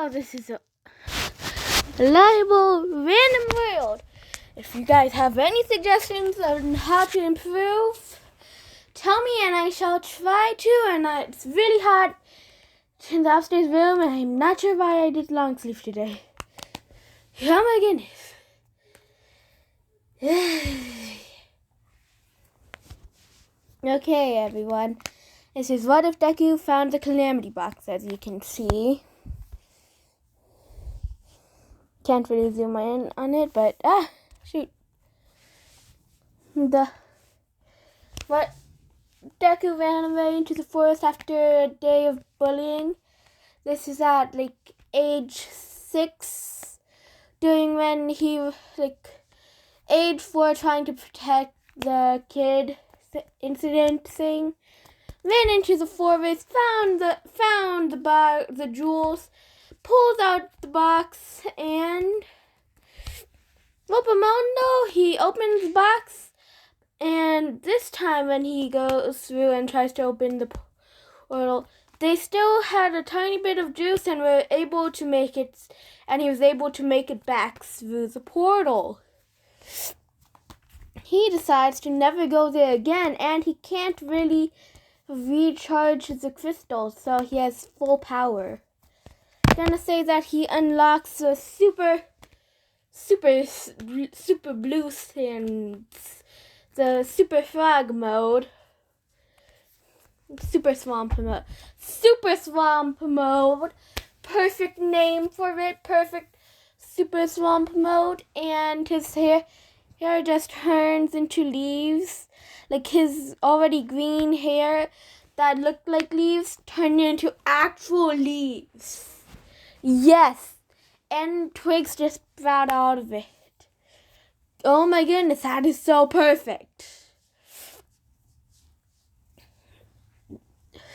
how this is a reliable random world. If you guys have any suggestions on how to improve, tell me and I shall try to. And it's really hot in the upstairs room and I'm not sure why I did long sleep today. Oh my goodness. Okay, everyone. This is what if Deku found the calamity box, as you can see. Can't really zoom in on it, but shoot. What Deku ran away into the forest after a day of bullying. This is at age 6, during when he age 4, trying to protect the kid incident thing. Ran into the forest, found the jewels, pulls out the box, and Lopamondo, he opens the box, and this time when he goes through and tries to open the portal, they still had a tiny bit of juice and were able to make it, and he was able to make it back through the portal. He decides to never go there again, and he can't really recharge the crystals, so he has full power. I'm gonna say that he unlocks the super blue sands, the super frog mode, super swamp mode, perfect name for it, perfect super swamp mode, and his hair just turns into leaves, his already green hair that looked like leaves turned into actual leaves. Yes, and twigs just sprout out of it. Oh my goodness, that is so perfect.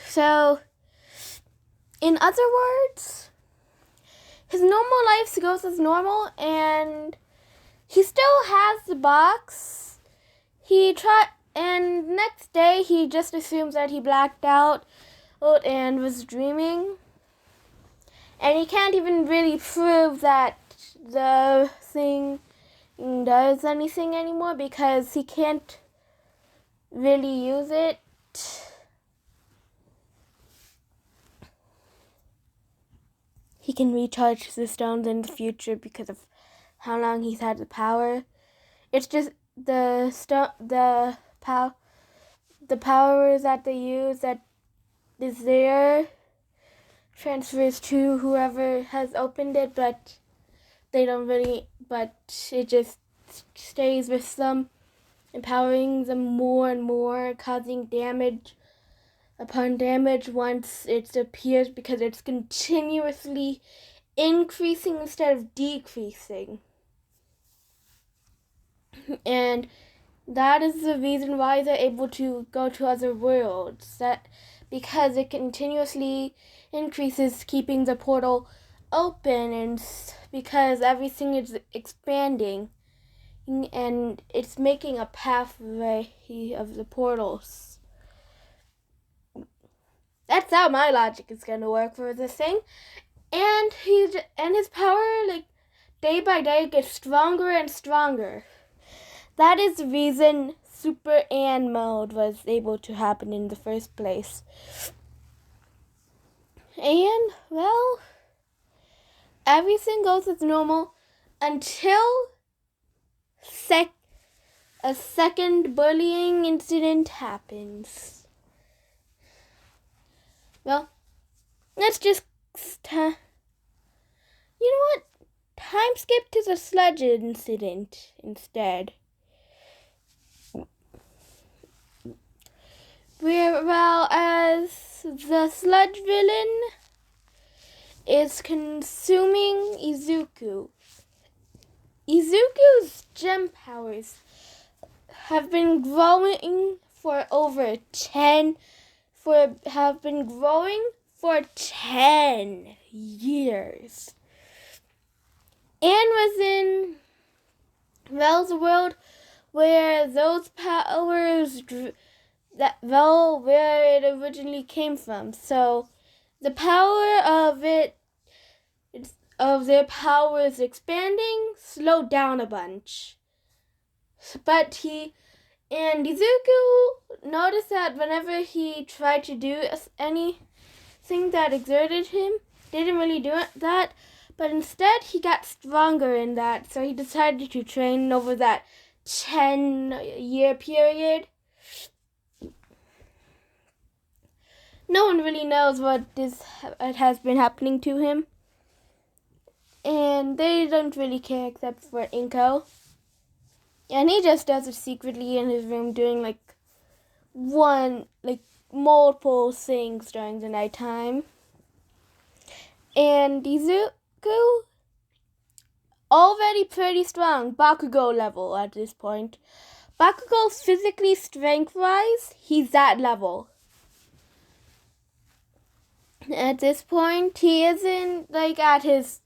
So, in other words, his normal life goes as normal, and he still has the box. And next day he just assumes that he blacked out and was dreaming. And he can't even really prove that the thing does anything anymore because he can't really use it. He can recharge the stones in the future because of how long he's had the power. It's just the power that they use that is there transfers to whoever has opened it, but it just stays with them, empowering them more and more, causing damage upon damage once it appears because it's continuously increasing instead of decreasing. And that is the reason why they're able to go to other worlds. Because it continuously increases, keeping the portal open, and because everything is expanding, and it's making a pathway of the portals. That's how my logic is gonna work for this thing. And his power, day by day, gets stronger and stronger. That is the reason Super Ann mode was able to happen in the first place. And, well, everything goes as normal until a second bullying incident happens. Well, let's just you know what? Time skip to the sludge incident instead. Whereas the sludge villain is consuming Izuku. Izuku's gem powers have been growing for 10 years. And was in Vel's world where those powers where it originally came from. So the power of it of their powers expanding slowed down a bunch. But Izuku noticed that whenever he tried to do anything that exerted him, didn't really do that, but instead he got stronger in that, so he decided to train over that 10-year period. No one really knows what has been happening to him, and they don't really care except for Inko. And he just does it secretly in his room, doing multiple things during the nighttime. And Izuku, already pretty strong, Bakugo level at this point. Bakugo physically, strength-wise, he's that level. At this point, he isn't at his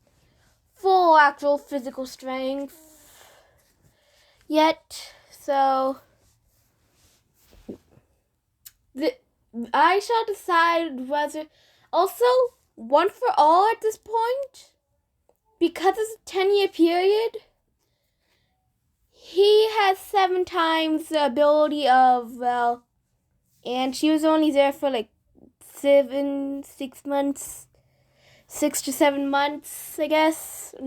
full actual physical strength yet, so I shall decide whether, also, one for all at this point, because it's a 10-year period, he has 7 times the ability of, and she was only there for 6 months, 6 to 7 months, I guess, 6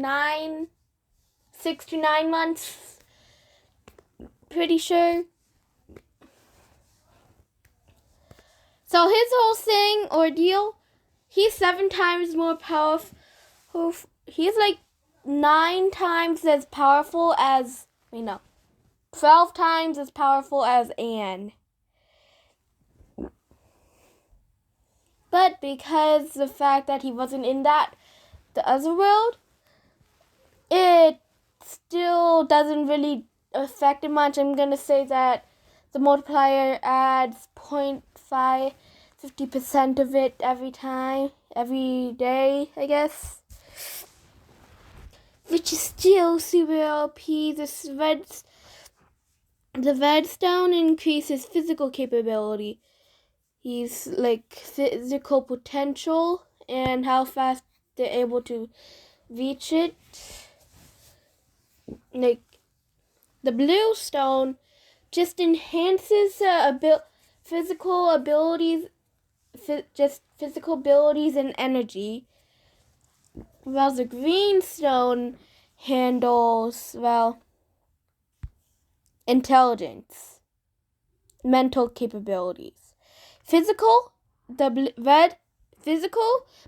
to 9 months, pretty sure. So his whole ordeal, he's 7 times more powerful. He's 9 times as powerful as, 12 times as powerful as Anne. But because the fact that he wasn't in the other world, it still doesn't really affect him much. I'm going to say that the multiplier adds 0.5, 50% of it every day, I guess. Which is still super OP. The redstone increases physical capability. He's physical potential and how fast they're able to reach it. The blue stone just enhances physical abilities, physical abilities and energy, while the green stone handles, intelligence, mental capabilities. Physical,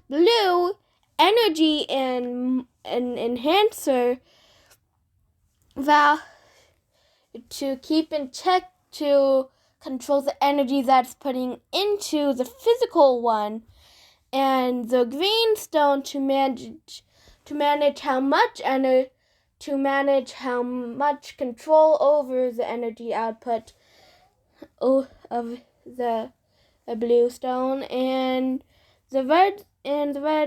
blue, energy and enhancer, to keep in check, to control the energy that's putting into the physical one, and the green stone to manage how much control over the energy output of the blue stone, and the red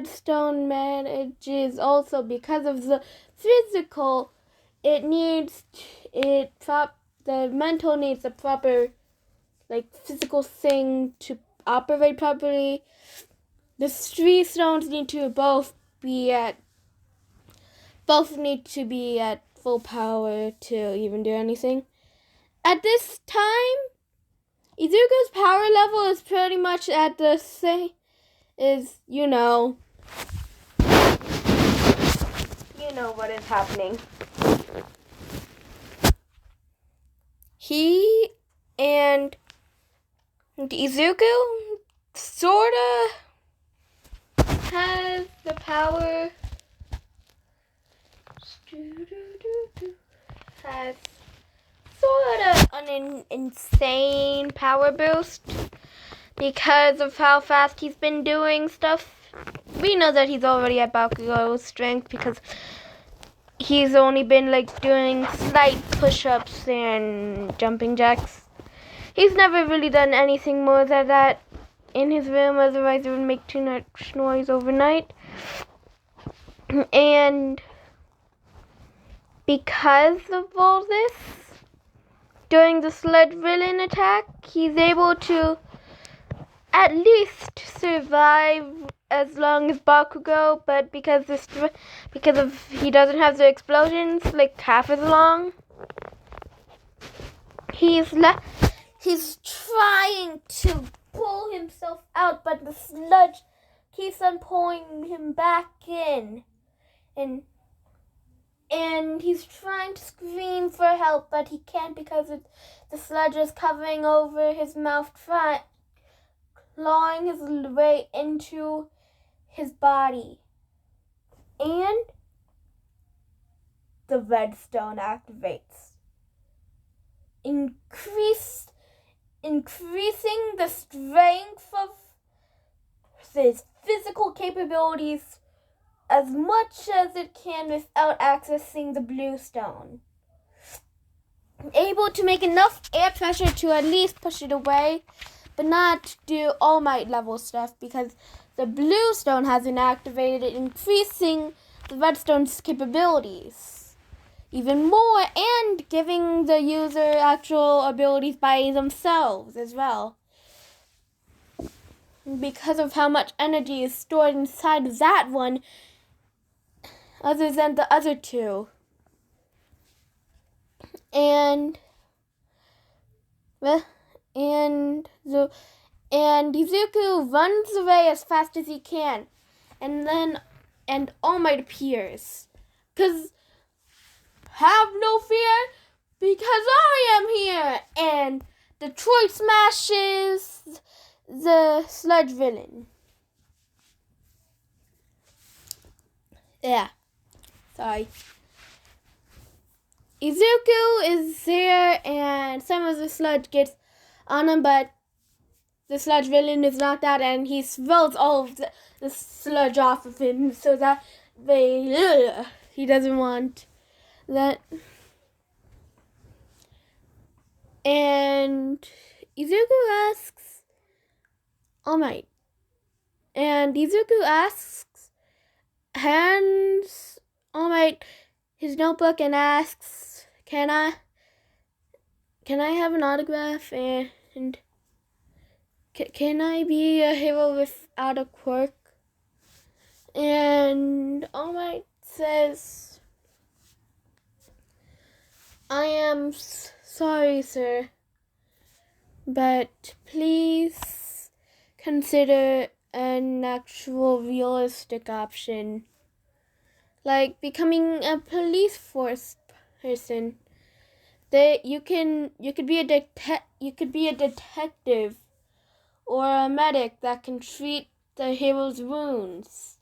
stone manages also, because of the physical, the mental needs a proper physical thing to operate properly. The 3 stones need to both need to be at full power to even do anything. At this time, Izuku's power level is pretty much at the same, you know what is happening. He and Izuku sorta has the power, has sort of an insane power boost because of how fast he's been doing stuff. We know that he's already at Bakugo's strength because he's only been doing slight push-ups and jumping jacks. He's never really done anything more than that in his room, otherwise it would make too much noise overnight. And because of all this, during the sled villain attack, he's able to at least survive as long as Bakugo, but because he doesn't have the explosions like half as long, he's trying to pull himself out, but the sludge keeps on pulling him back in, and he's trying to scream for help, but he can't because the sludge is covering over his mouth, clawing his way into his body. And the redstone activates, increasing the strength of his physical capabilities as much as it can without accessing the blue stone. Able to make enough air pressure to at least push it away, but not do All Might level stuff because the blue stone hasn't activated, increasing the redstone's capabilities even more and giving the user actual abilities by themselves as well. Because of how much energy is stored inside of that one, other than the other two. And Izuku runs away as fast as he can, and All Might appears. 'Cause have no fear, because I am here, and Detroit smashes the sludge villain. Yeah, sorry. Izuku is there, and some of the sludge gets on him, but the sludge villain is knocked out, and he throws all of the sludge off of him so that he doesn't want that. And Izuku asks All Might, and Izuku hands All Might his notebook and asks, Can I have an autograph, and can I be a hero without a quirk? And All Might says, I am sorry, sir, but please consider an actual realistic option, like becoming a police force person. You could be a detective or a medic that can treat the hero's wounds.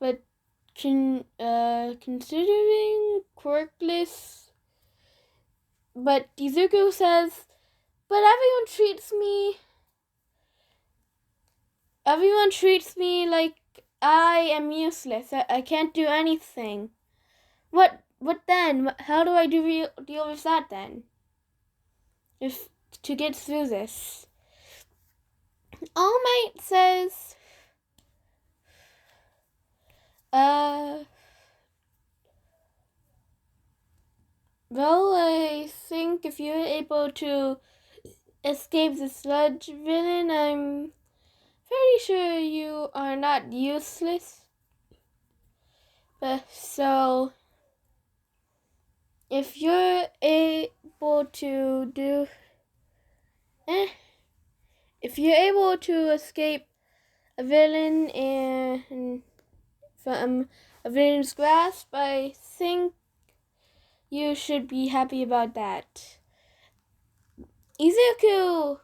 But considering quirkless, but Izuku says, but everyone treats me like I am useless. I can't do anything. What then? How do I deal with that then? If to get through this. All Might says, well, I think if you're able to escape the sludge villain, I'm pretty sure you are not useless. So, if you're able to escape a villain and from a villain's grasp, I think you should be happy about that. Izuku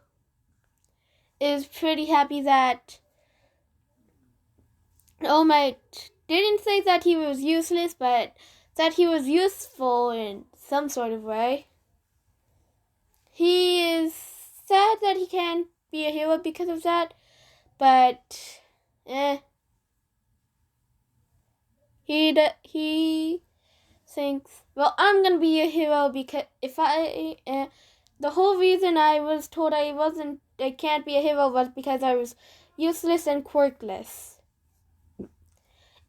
is pretty happy that All Might didn't say that he was useless, but that he was useful in some sort of way. He is sad that he can't be a hero because of that, but he thinks, well, I'm gonna be a hero because the whole reason I was told I can't be a hero was because I was useless and quirkless.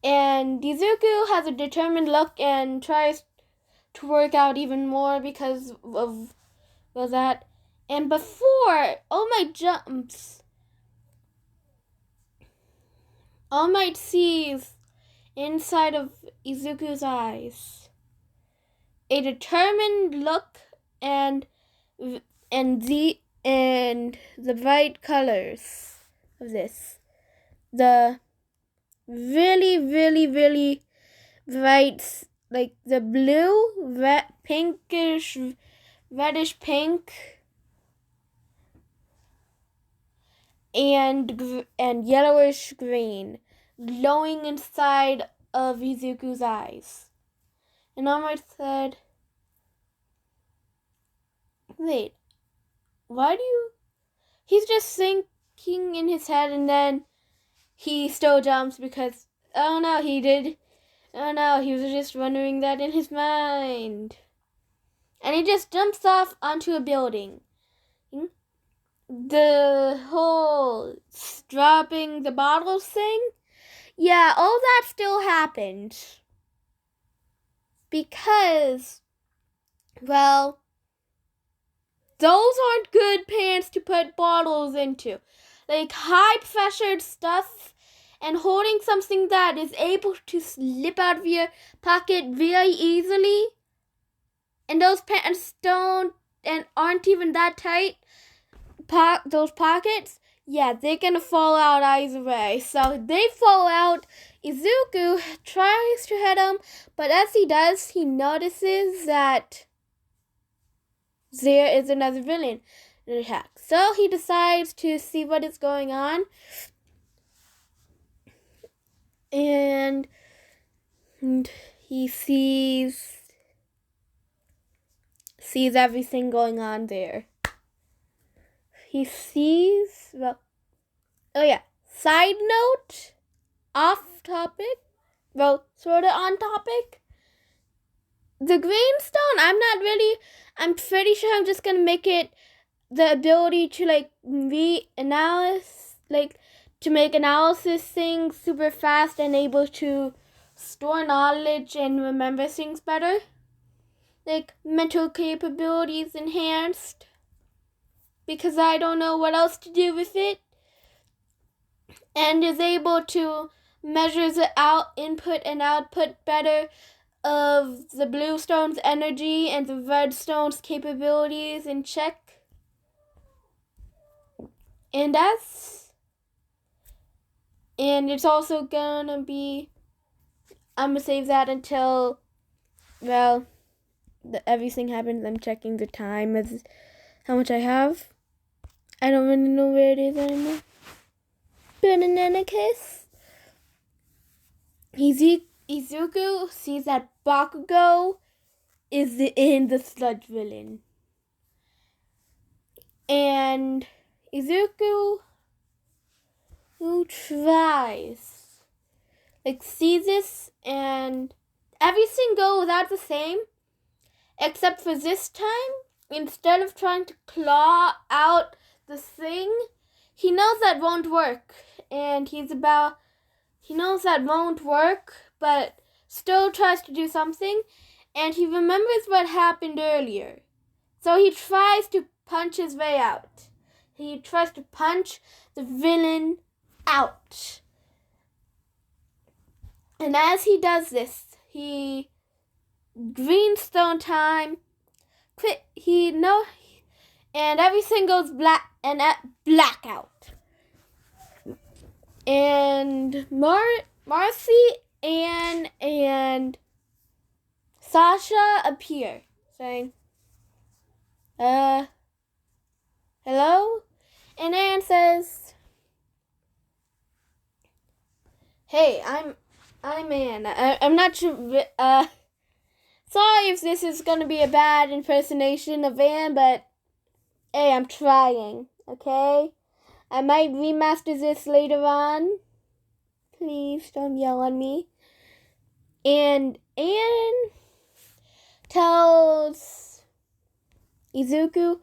And Izuku has a determined look and tries to work out even more because of that. And before all my jumps, All Might sees inside of Izuku's eyes a determined look and the bright colors of this. The really, really, really bright, like the blue, red, pinkish, reddish pink, and yellowish green, glowing inside of Izuku's eyes. And All Might said, "Wait, why do you?" He's just thinking in his head, and then he still jumps because, oh no, he was just wondering that in his mind. And he just jumps off onto a building. The whole dropping the bottles thing, yeah, all that still happened. Because, well, those aren't good pants to put bottles into. Like high pressured stuff and holding something that is able to slip out of your pocket very easily. And those pants aren't even that tight. Those pockets, yeah, they're gonna fall out either way. So they fall out. Izuku tries to hit him, but as he does, he notices that there is another villain in attack. So he decides to see what is going on. And he sees everything going on there. He sees, well, oh yeah, side note, off topic, well, sort of on topic. The green stone, I'm pretty sure I'm just going to make it the ability to to make analysis things super fast and able to store knowledge and remember things better. Like mental capabilities enhanced. Because I don't know what else to do with it. And is able to measure the input and output better of the blue stone's energy and the red stone's capabilities in check. And it's also gonna be, I'm gonna save that until, well, everything happens. I'm checking the time as how much I have. I don't really know where it is anymore. But in any case, Izuku sees that Bakugo is in the sludge villain. And Izuku tries, sees this, and everything goes out the same, except for this time, instead of trying to claw out the thing, he knows that won't work, and he knows that won't work, but still tries to do something, and he remembers what happened earlier. So he tries to punch his way out. He tries to punch the villain out. And as he does this, greenstone time, and everything goes black and blackout. And Marcy and Sasha appear, saying, hello? And Anne says, hey, I'm Anne. I'm not sure, sorry if this is gonna be a bad impersonation of Anne, but hey, I'm trying, okay? I might remaster this later on. Please don't yell at me. And Anne tells Izuku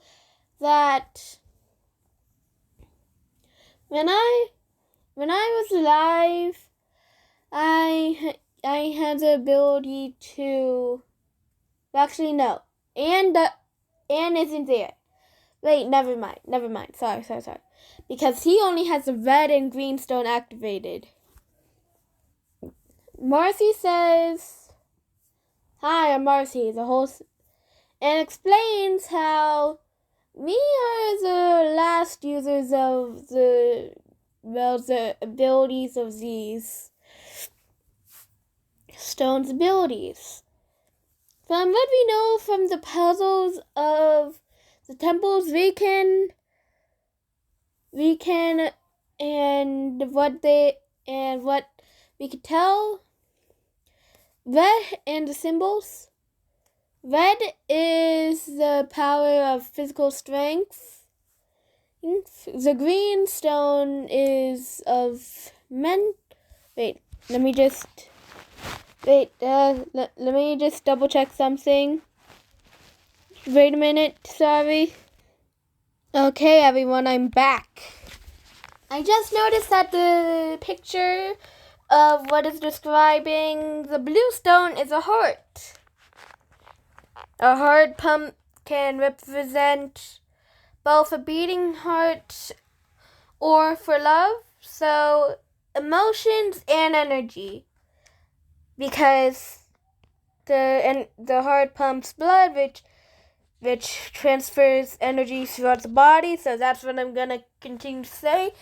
that when I was alive, I had the ability to, actually no, Anne isn't there. Wait, never mind. Sorry. Because he only has the red and green stone activated. Marcy says, "Hi, I'm Marcy, the host," and explains how we are the last users of the abilities of these stone's abilities. From what we know from the puzzles of the temples, we can and what we could tell, red and the symbols. Red is the power of physical strength. The green stone is of men. Wait, let me just double check something. Wait a minute, sorry. Okay, everyone, I'm back. I just noticed that the picture of what is describing the blue stone is a heart. A heart pump can represent both a beating heart or for love, so emotions and energy. Because the heart pumps blood, which transfers energy throughout the body, so that's what I'm gonna continue to say.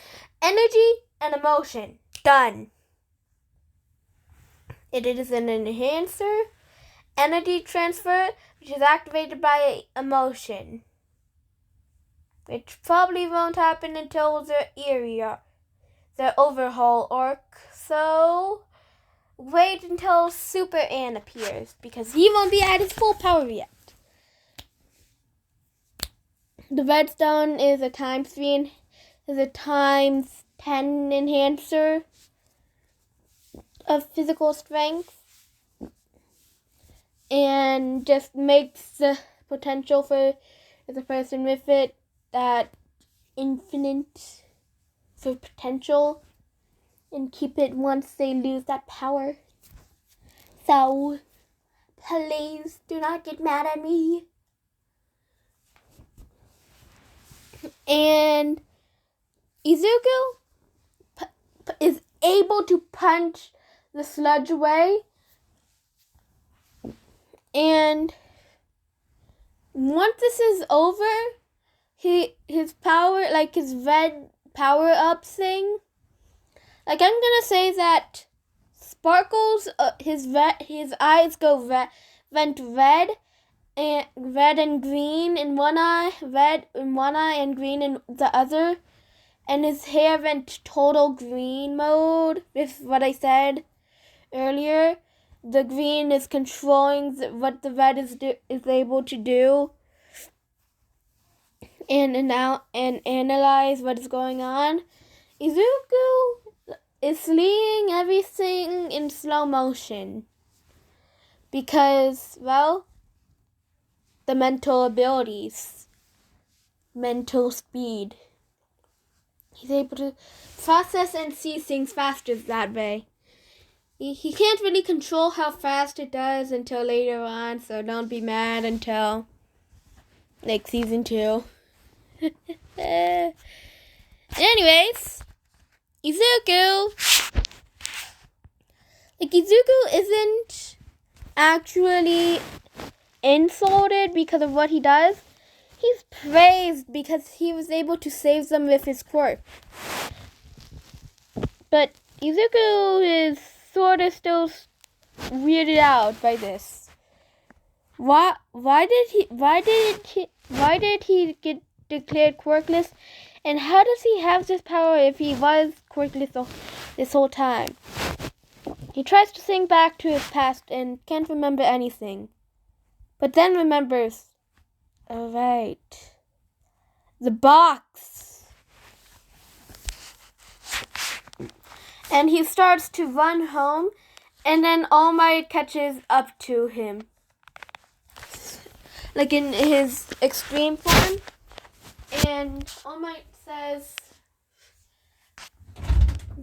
Energy and emotion. Done. It is an enhancer. Energy transfer, which is activated by emotion. Which probably won't happen until the overhaul arc. So wait until Super Ann appears, because he won't be at his full power yet. The redstone is a times 10 enhancer of physical strength, and just makes the potential for the person with it that infinite for potential, and keep it once they lose that power. So please do not get mad at me. And Izuku is able to punch the sludge away, and once this is over, his power, like his red power up thing, like I'm gonna say that Sparkles, his eyes go went red and green in one eye, red in one eye and green in the other, and his hair went total green mode with what I said earlier. The green is controlling what the red is able to do, and analyze what is going on. Izuku is seeing everything in slow motion because, well, the mental abilities, mental speed. He's able to process and see things faster that way. He can't really control how fast it does until later on, so don't be mad until, like, season 2. Anyways, Izuku isn't actually insulted because of what he does. He's praised because he was able to save them with his quirk. But Izuku is sort of still weirded out by this. Why did he get declared quirkless? And how does he have this power if he was quirkless this whole time? He tries to think back to his past and can't remember anything. But then remembers, all right, the box. And he starts to run home, and then All Might catches up to him. Like in his extreme form. And All Might says,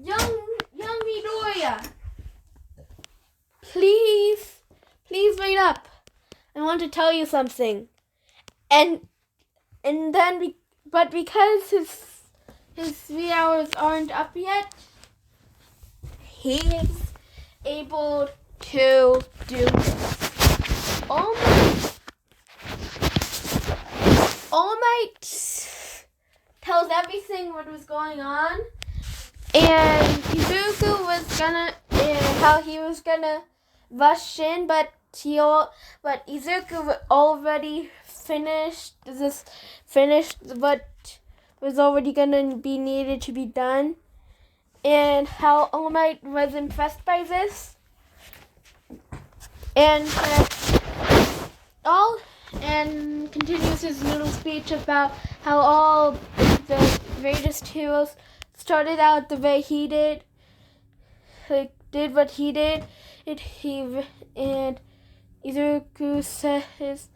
Young Midoriya, please wait up. I want to tell you something. And And then, but because his 3 hours aren't up yet, he is able to do this. All Might tells everything what was going on, and Izuku was gonna, how he was gonna rush in, but Izuku already finished what was already gonna be needed to be done, and how All Might was impressed by this, and continues his little speech about how all the greatest heroes started out the way he did, did what he did. And Izuku says,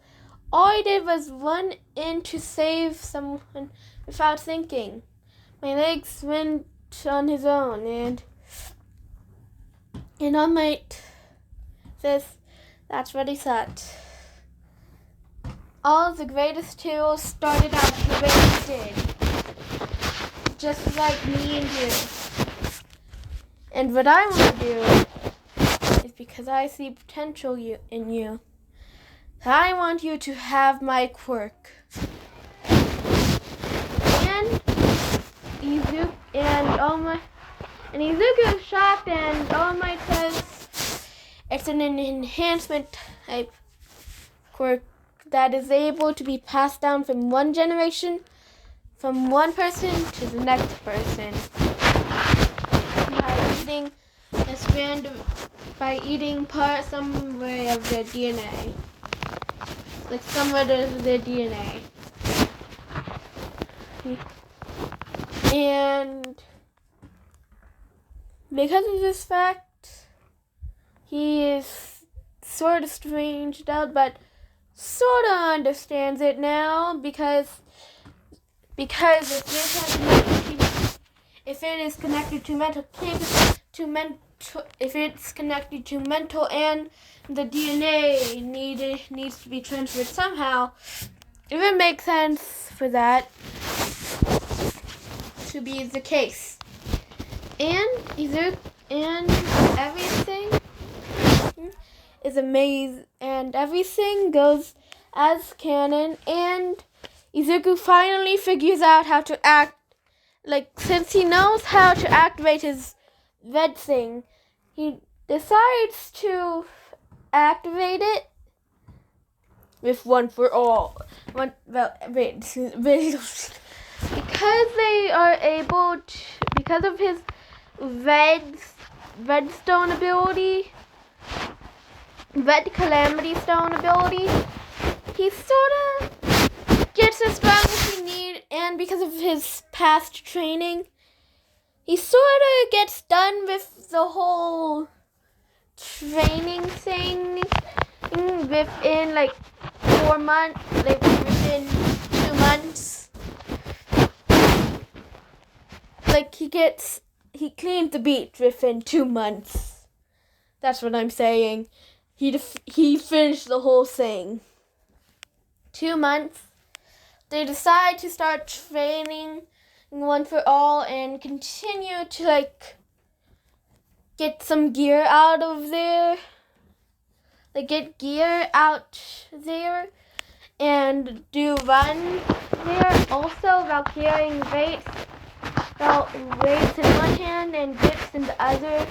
all I did was run in to save someone without thinking. My legs went on his own, and All Might says, that's what he thought. All the greatest heroes started out the way he did, just like me and you. And what I want to do is because I see potential in you. I want you to have my quirk. And Izuku is shocked, and All Might says it's an enhancement type quirk that is able to be passed down from one generation, from one person to the next person, by eating somewhere of their DNA, like somewhere of their DNA. And because of this fact, he is sort of stranged out, but sort of understands it now, because if it is connected to mental and the DNA needs to be transferred somehow, it would make sense for that to be the case. And everything is amazing, and everything goes as canon, and Izuku finally figures out how to act, since he knows how to activate his red thing, he decides to activate it with One for All. Because of his redstone ability, red calamity stone ability, he sort of gets as strong as he needs, and because of his past training, he sort of gets done with the whole training thing within 4 months, within 2 months. He cleaned the beach within 2 months. That's what I'm saying. He finished the whole thing. 2 months. They decide to start training One for All and continue to get some gear out of there. Get gear out there and do run there. Also, while carrying weights in one hand and grips in the other,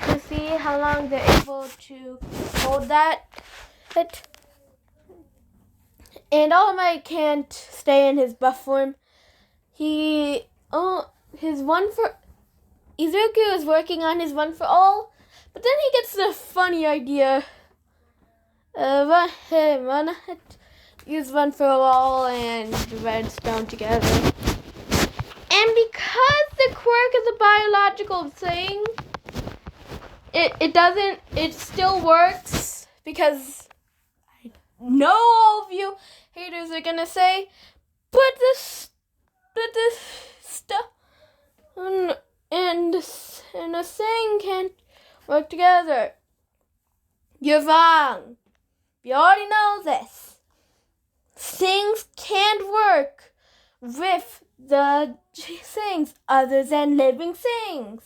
to see how long they're able to hold that. And All Might can't stay in his buff form. Izuku is working on his One for All, but then he gets the funny idea. Use One for All and redstone together. And because the quirk is a biological thing, it still works, because I know all of you haters are gonna say, but this stuff and a thing can't work together. You're wrong. You already know this. things can't work with the things other than living things.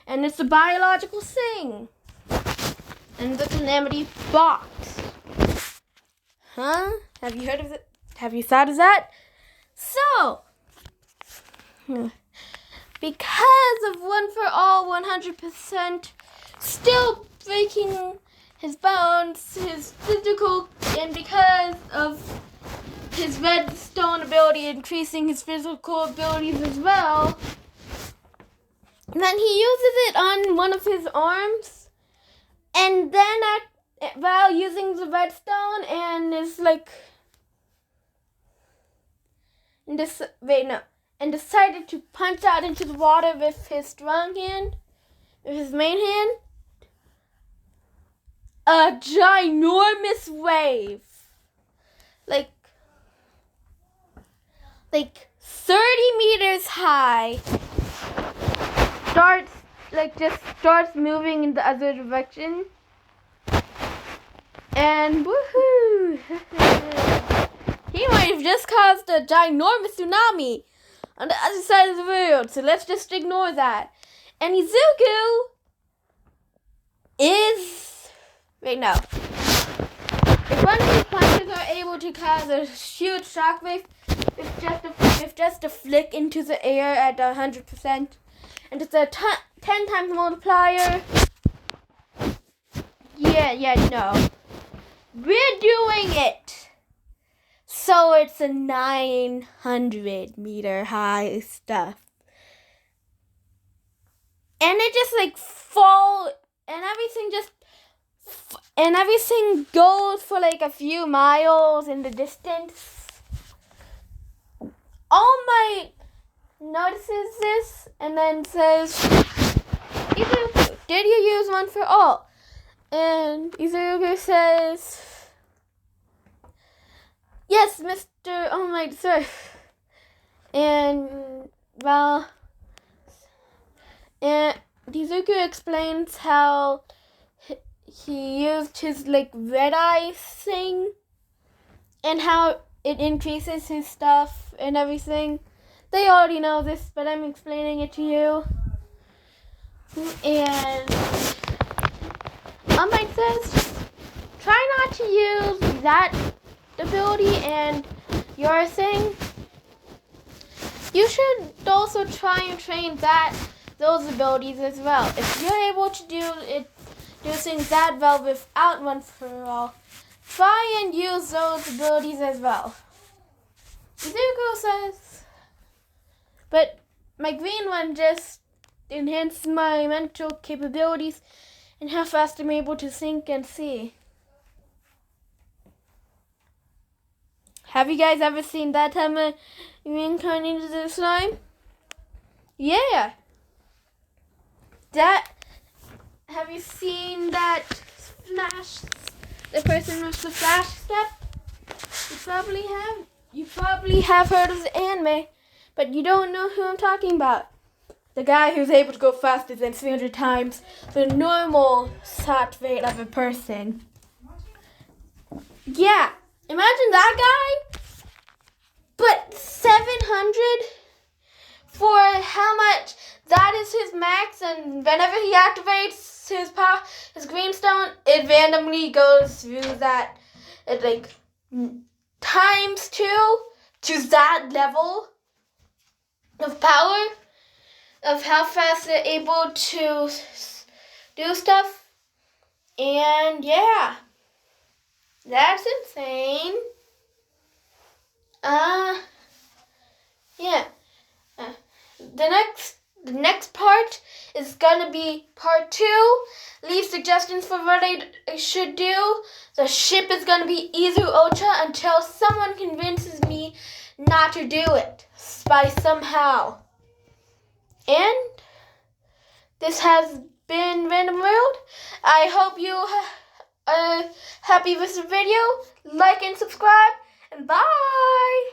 And it's a biological thing. And the calamity box. Huh? Have you heard of it? Have you thought of that? So, because of One for All 100% still breaking his bones, his physical, and because of his redstone ability increasing his physical abilities as well, then he uses it on one of his arms, and then while using the redstone, and is like, and decided to punch out into the water with his strong hand, with his main hand, a ginormous wave, like 30 meters high, starts moving in the other direction, and woohoo! He might have just caused a ginormous tsunami on the other side of the world, so let's just ignore that. And Izuku is... Wait, no. If one of these punches are able to cause a huge shockwave with just a flick into the air at 100%, and it's a 10 times multiplier, no. We're doing it! So it's a 900 meter high stuff. And it just fall, and everything goes for a few miles in the distance. All Might notices this and then says, Izuku, did you use One for All? And Izuku says, yes, Mr. All Might, sir. And Izuku explains how he used his red eye thing and how it increases his stuff and everything. They already know this, but I'm explaining it to you. And All Might says, try not to use that ability and your thing. You should also try and train those abilities as well. If you're able to do things that well without One for All, try and use those abilities as well. Izuku says, but my green one just enhances my mental capabilities and how fast I'm able to think and see. Have you guys ever seen that time I reincarnated into the slime? Yeah. Have you seen that flash? The person with the flash step? You probably have heard of the anime, but you don't know who I'm talking about. The guy who's able to go faster than 300 times the normal thought rate of a person. Yeah, imagine that guy, but 700 for how much that is his max, and whenever he activates his greenstone, it randomly goes through that, times 2 to that level of power of how fast they're able to do stuff. And yeah, that's insane. Yeah. The next part is gonna be part 2. Leave suggestions for what I should do. The ship is gonna be Izu Ultra until someone convinces me not to do it by somehow. And this has been Random World. I hope you are happy with the video. Like and subscribe, and bye!